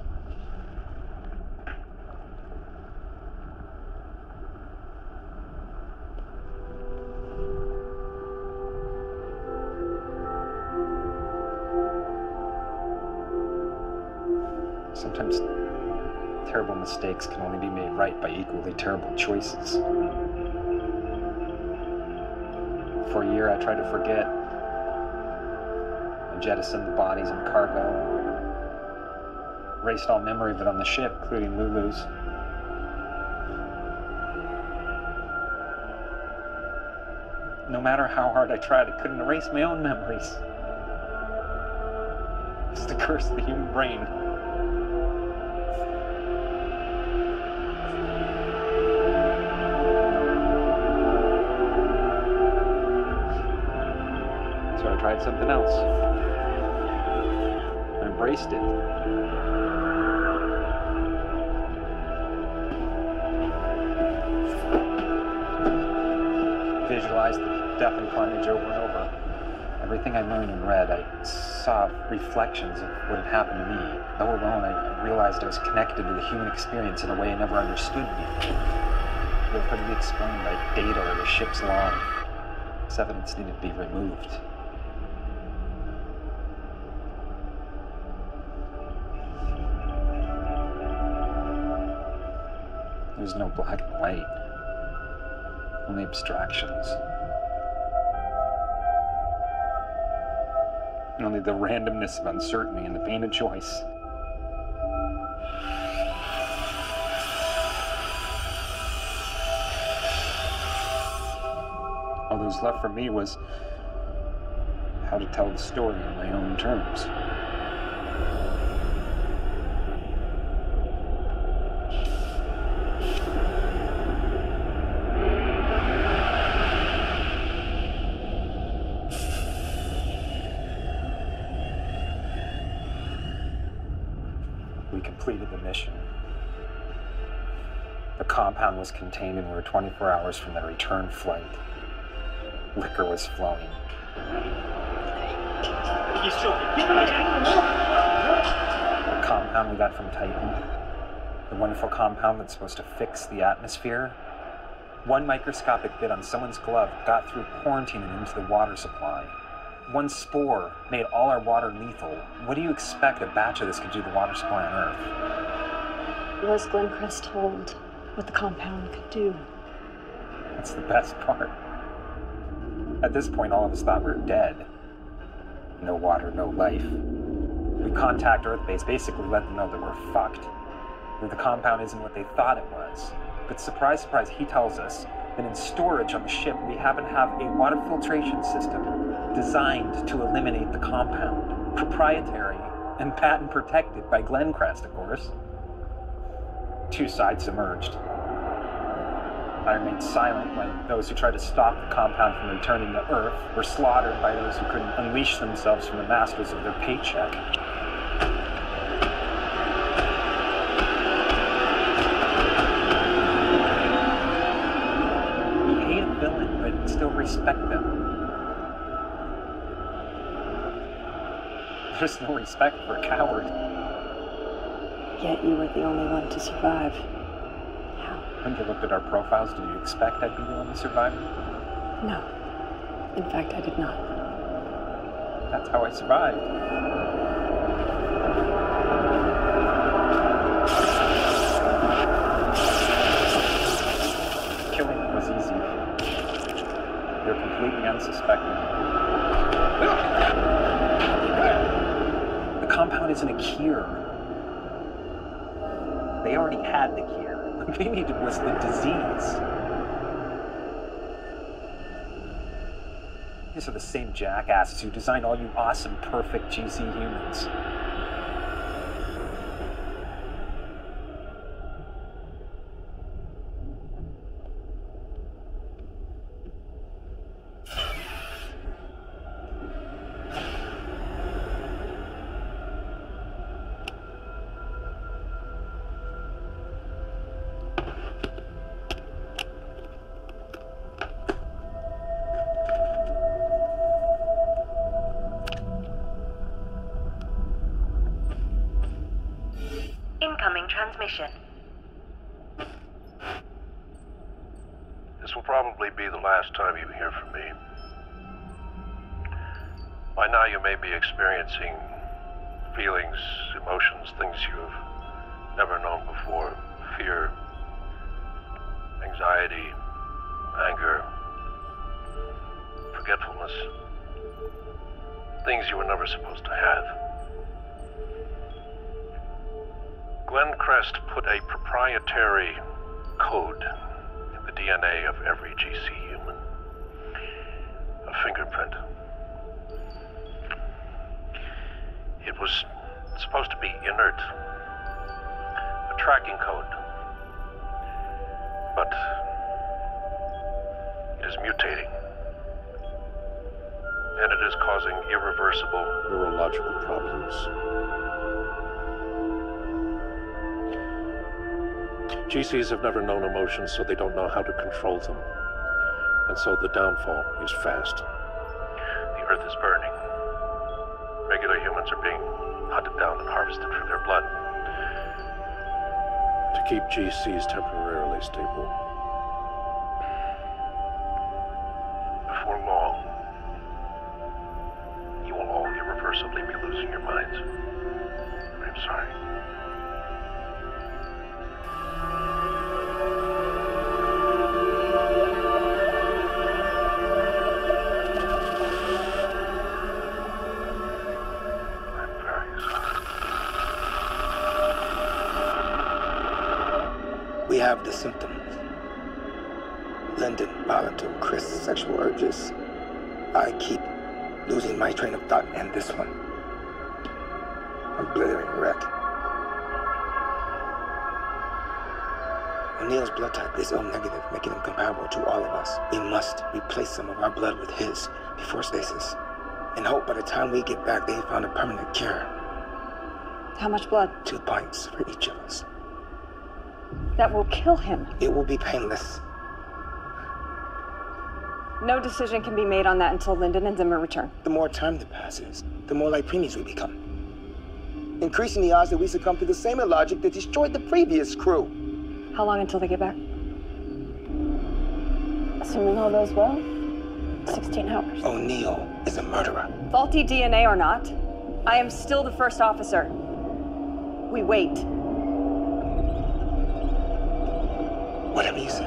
S12: Sometimes terrible mistakes can only be made right by equally terrible choices. For a year, I tried to forget. I jettisoned the bodies and cargo. Erased all memory of it on the ship, including Lulu's. No matter how hard I tried, I couldn't erase my own memories. It's the curse of the human brain. So I tried something else. I embraced it. Visualized the death and carnage over and over. Everything I learned and read, I saw reflections of what had happened to me. Though alone, I realized I was connected to the human experience in a way I never understood before. It couldn't be explained by data or the ship's log. This evidence needed to be removed. There's no black and white. Only abstractions. And only the randomness of uncertainty and the pain of choice. All that was left for me was how to tell the story on my own terms. We completed the mission. The compound was contained and we were 24 hours from the return flight. Liquor was flowing. The compound we got from Titan, the wonderful compound that's supposed to fix the atmosphere, one microscopic bit on someone's glove got through quarantine and into the water supply. One spore made all our water lethal. What do you expect a batch of this could do to the water supply on Earth?
S3: Was Glencrest told what the compound could do?
S12: That's the best part. At this point, all of us thought we were dead. No water, no life. We contact Earthbase, basically let them know that we're fucked. That the compound isn't what they thought it was. But surprise, surprise, he tells us that in storage on the ship, we happen to have a water filtration system designed to eliminate the compound. Proprietary and patent protected by Glencrest, of course. Two sides emerged. I remained silent when those who tried to stop the compound from returning to Earth were slaughtered by those who couldn't unleash themselves from the masters of their paycheck. We hate a villain, but still respect them. There's no respect for a coward.
S3: Yet you were the only one to survive.
S12: When you looked at our profiles, did you expect I'd be the only survivor?
S3: No. In fact, I did not.
S12: That's how I survived. Killing them was easy. They're completely unsuspecting. The compound isn't a cure. They already had the cure. What they needed was the disease. These are the same jackasses who designed all you awesome, perfect GC humans.
S1: Incoming transmission.
S4: This will probably be the last time you hear from me. By now you may be experiencing feelings, emotions, things you have never known before. Fear, anxiety, anger, forgetfulness. Things you were never supposed to have. Glenn Crest put a proprietary code in the DNA of every GC human. A fingerprint. It was supposed to be inert. A tracking code. But it is mutating. And it is causing irreversible neurological problems. GCs have never known emotions, so they don't know how to control them. And so the downfall is fast. The earth is burning. Regular humans are being hunted down and harvested for their blood. To keep GCs temporarily stable. Before long, you will all irreversibly be losing your minds. I'm sorry.
S7: We have the symptoms. Lyndon, volatile, Chris, sexual urges. I keep losing my train of thought, and this one. A blithering wreck. O'Neill's blood type is O negative, making him comparable to all of us. We must replace some of our blood with his before stasis. And hope by the time we get back, they found a permanent cure.
S3: How much blood?
S7: 2 pints for each of us.
S3: That will kill him.
S7: It will be painless.
S3: No decision can be made on that until Lyndon and Zimmer return.
S7: The more time that passes, the more like preemies we become. Increasing the odds that we succumb to the same illogic that destroyed the previous crew.
S3: How long until they get back?
S10: Assuming all goes well, 16 hours.
S7: O'Neill is a murderer.
S3: Faulty DNA or not, I am still the first officer. We wait.
S7: Whatever you say.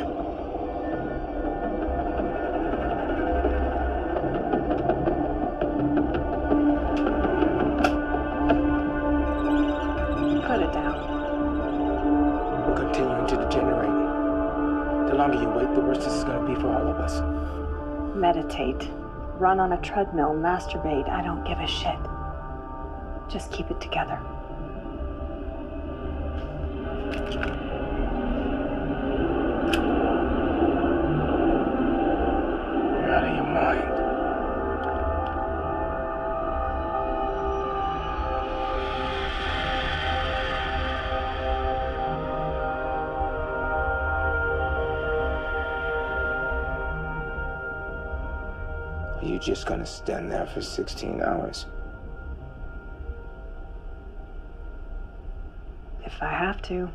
S3: Put it down.
S7: We're continuing to degenerate. The longer you wait, the worse this is going to be for all of us.
S3: Meditate. Run on a treadmill. Masturbate. I don't give a shit. Just keep it together.
S7: You're out of your mind. Are you just gonna stand there for 16 hours?
S3: If I have to.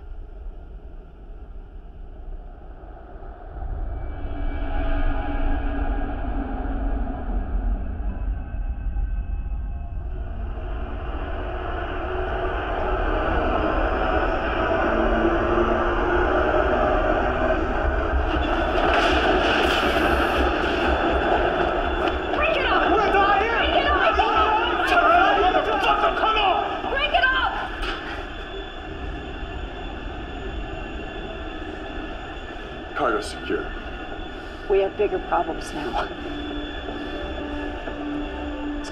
S5: Cargo secure.
S3: We have bigger problems now.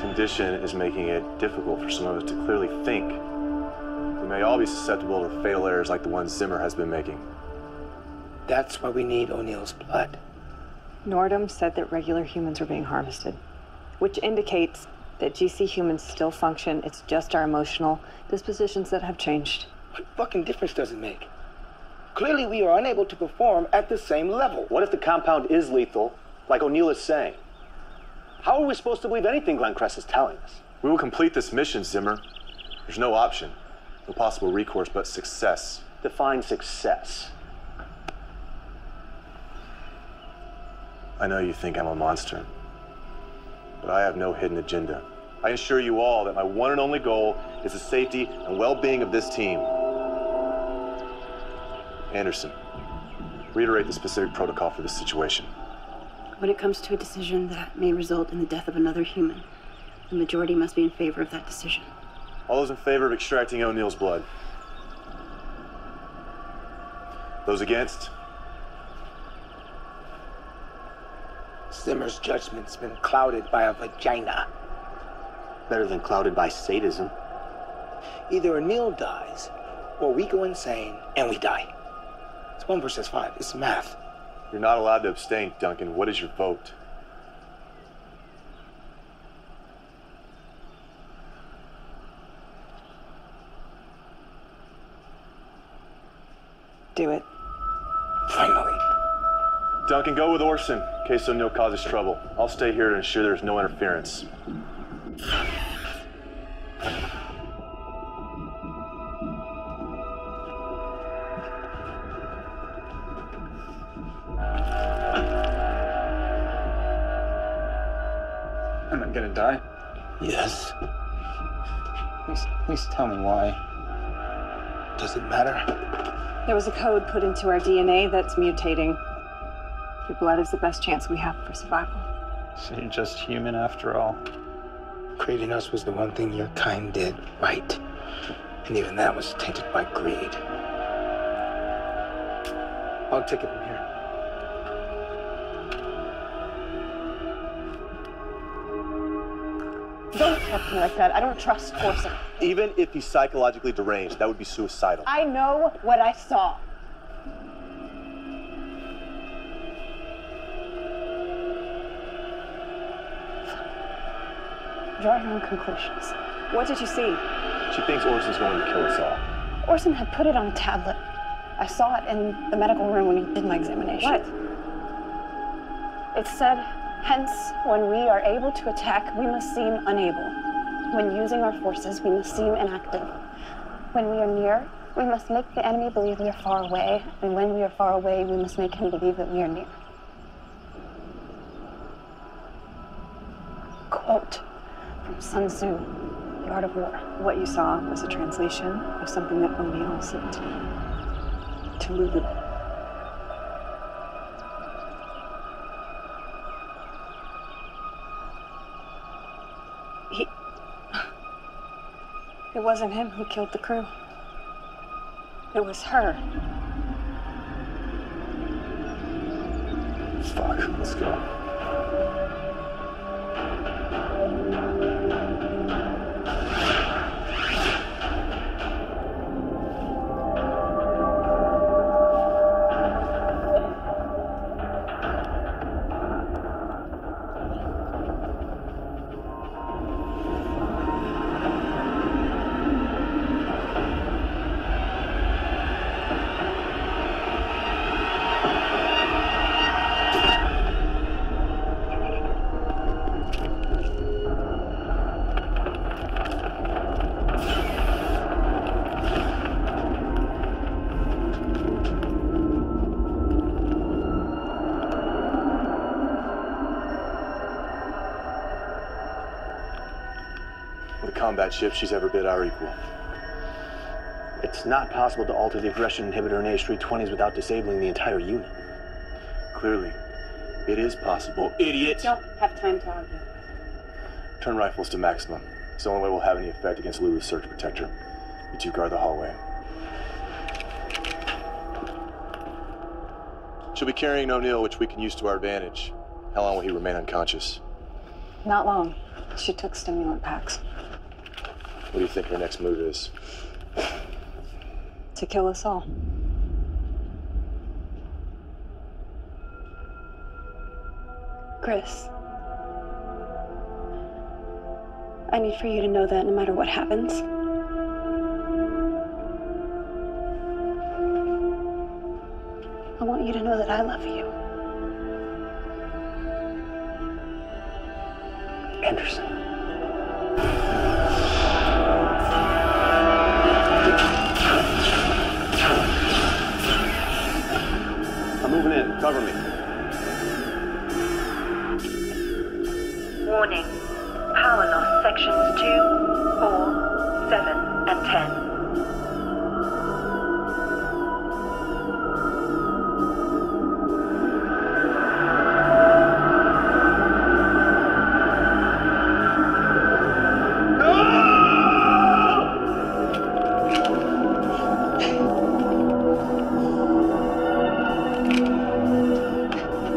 S5: condition is making it difficult for some of us to clearly think. We may all be susceptible to fatal errors like the ones Zimmer has been making.
S7: That's why we need O'Neill's blood.
S6: Nordum said that regular humans were being harvested, which indicates that GC humans still function. It's just our emotional dispositions that have changed.
S7: What fucking difference does it make? Clearly we are unable to perform at the same level.
S2: What if the compound is lethal, like O'Neill is saying? How are we supposed to believe anything Glenn Kress is telling us?
S5: We will complete this mission, Zimmer. There's no option. No possible recourse but success.
S2: Define success.
S5: I know you think I'm a monster, but I have no hidden agenda. I assure you all that my one and only goal is the safety and well-being of this team. Anderson, reiterate the specific protocol for this situation.
S11: When it comes to a decision that may result in the death of another human, the majority must be in favor of that decision.
S5: All those in favor of extracting O'Neill's blood? Those against?
S7: Zimmer's judgment's been clouded by a vagina.
S2: Better than clouded by sadism.
S7: Either O'Neill dies, or we go insane and we die. It's 1 versus 5. It's math.
S5: You're not allowed to abstain, Duncan. What is your vote?
S6: Do it.
S7: Finally.
S5: Duncan, go with Orson in case O'Neill causes trouble. I'll stay here to ensure there's no interference.
S12: Am I gonna die?
S7: Yes.
S12: Please tell me why.
S7: Does it matter?
S6: There was a code put into our DNA that's mutating. Your blood is the best chance we have for survival.
S12: So you're just human after all.
S7: Creating us was the one thing your kind did right. And even that was tainted by greed. I'll take it from here.
S10: Don't talk to me like that. I don't trust Orson.
S5: Even if he's psychologically deranged, that would be suicidal.
S10: I know what I saw. Draw your own conclusions.
S6: What did you see?
S5: She thinks Orson's going to kill us all.
S10: Orson had put it on a tablet. I saw it in the medical room when he did my examination.
S6: What?
S10: It said, hence, when we are able to attack, we must seem unable. When using our forces, we must seem inactive. When we are near, we must make the enemy believe we are far away, and when we are far away, we must make him believe that we are near. Quote from Sun Tzu, The Art of War.
S6: What you saw was a translation of something that O'Neill sent to Lulu. It wasn't him who killed the crew. It was her.
S5: Fuck, let's go. Combat ship she's ever bid our equal.
S2: It's not possible to alter the aggression inhibitor in AH-320s without disabling the entire unit.
S5: Clearly, it is possible, idiot!
S11: Don't have time to argue.
S5: Turn rifles to maximum. It's the only way we'll have any effect against Lulu's surge protector. You two guard the hallway. She'll be carrying O'Neill, which we can use to our advantage. How long will he remain unconscious?
S6: Not long.
S3: She took stimulant packs.
S5: What do you think her next move is?
S3: To kill us all.
S10: Chris, I need for you to know that no matter what happens, I want you to know that I love you.
S2: Anderson. I'm moving in. Cover me.
S1: Warning. Power loss sections 2, 4, 7, and 10.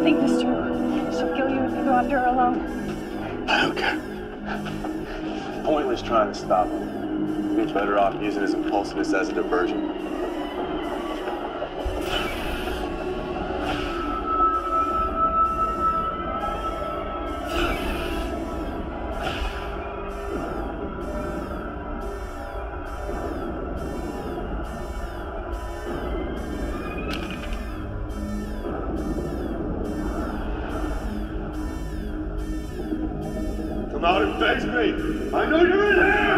S10: Think this through. She'll kill you if you go after her alone.
S5: I don't care. Pointless trying to stop him. He's better off using his impulsiveness as a diversion. Come out and face me! I know you're in here!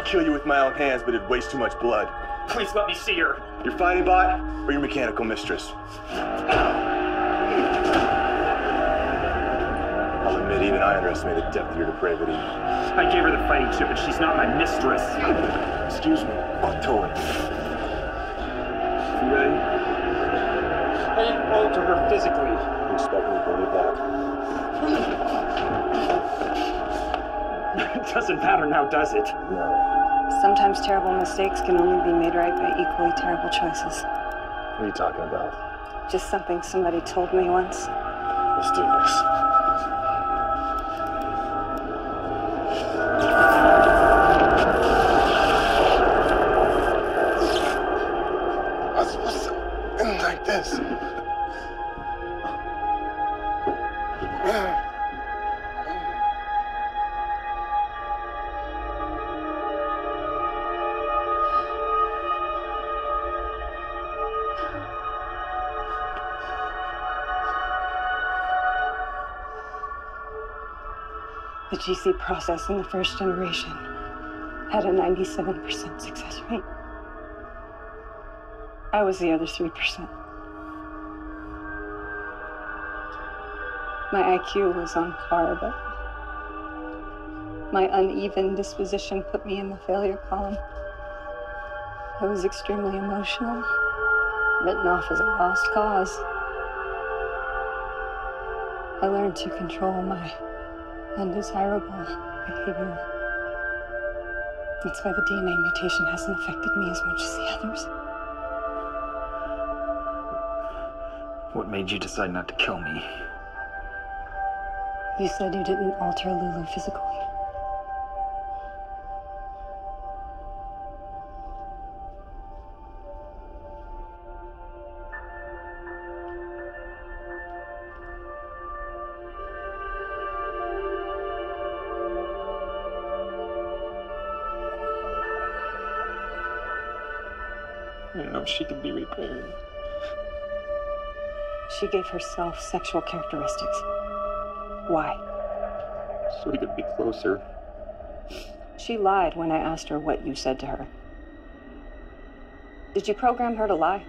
S5: Kill you with my own hands, but it'd waste too much blood.
S12: Please let me see her.
S5: Your fighting bot or your mechanical mistress? I'll admit admit, even I underestimate the depth of your depravity.
S12: I gave her the fighting chip, and she's not my mistress.
S5: Excuse me. Totally. You ready?
S12: I didn't alter her physically.
S5: You expect me to believe that?
S12: It doesn't matter now, does it?
S5: No.
S3: Sometimes terrible mistakes can only be made right by equally terrible choices.
S5: What are you talking about?
S3: Just something somebody told me once.
S5: Let's do this. What's like this?
S3: The GC process in the first generation had a 97% success rate. I was the other 3%. My IQ was on par, but my uneven disposition put me in the failure column. I was extremely emotional, written off as a lost cause. I learned to control my undesirable behavior. That's why the DNA mutation hasn't affected me as much as the others.
S12: What made you decide not to kill me?
S3: You said you didn't alter Lulu physically.
S12: I don't know if she can be repaired.
S3: She gave herself sexual characteristics. Why?
S12: So we could be closer.
S3: She lied when I asked her what you said to her. Did you program her to lie?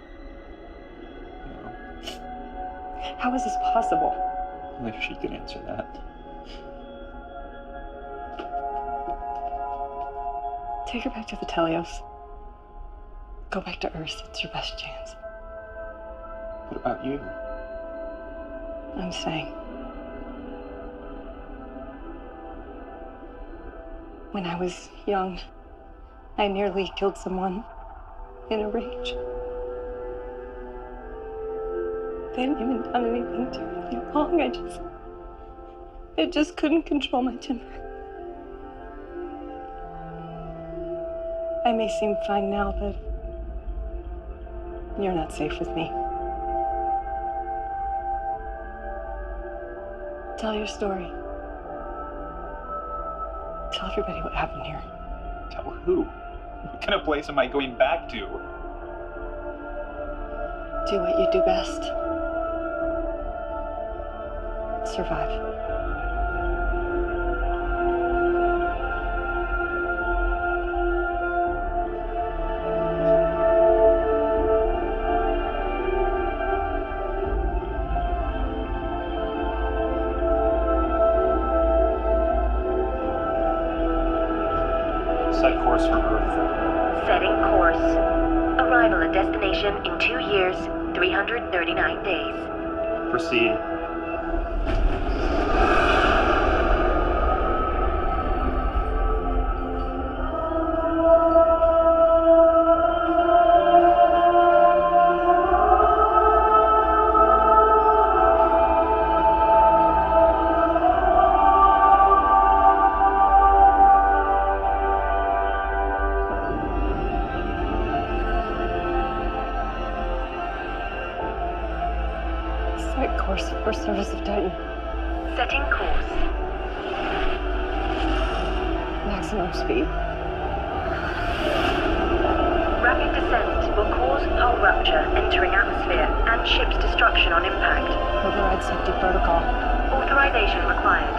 S12: No.
S3: How is this possible?
S12: Only she can answer that.
S3: Take her back to the Telios. Go back to Earth. It's your best chance.
S12: What about you?
S3: I'm saying, when I was young, I nearly killed someone in a rage. They hadn't even done anything to me wrong. I just couldn't control my temper. I may seem fine now, but you're not safe with me. Tell your story. Tell everybody what happened here.
S12: Tell who? What kind of place am I going back to?
S3: Do what you do best. Survive.
S12: Set course for Earth.
S1: Setting course. Arrival at destination in 2 years, 339 days.
S12: Proceed.
S3: Set course for Service of Titan.
S1: Setting course.
S3: Maximum speed.
S1: Rapid descent will cause hull rupture entering atmosphere and ship's destruction on impact.
S3: Override safety protocol.
S1: Authorization required.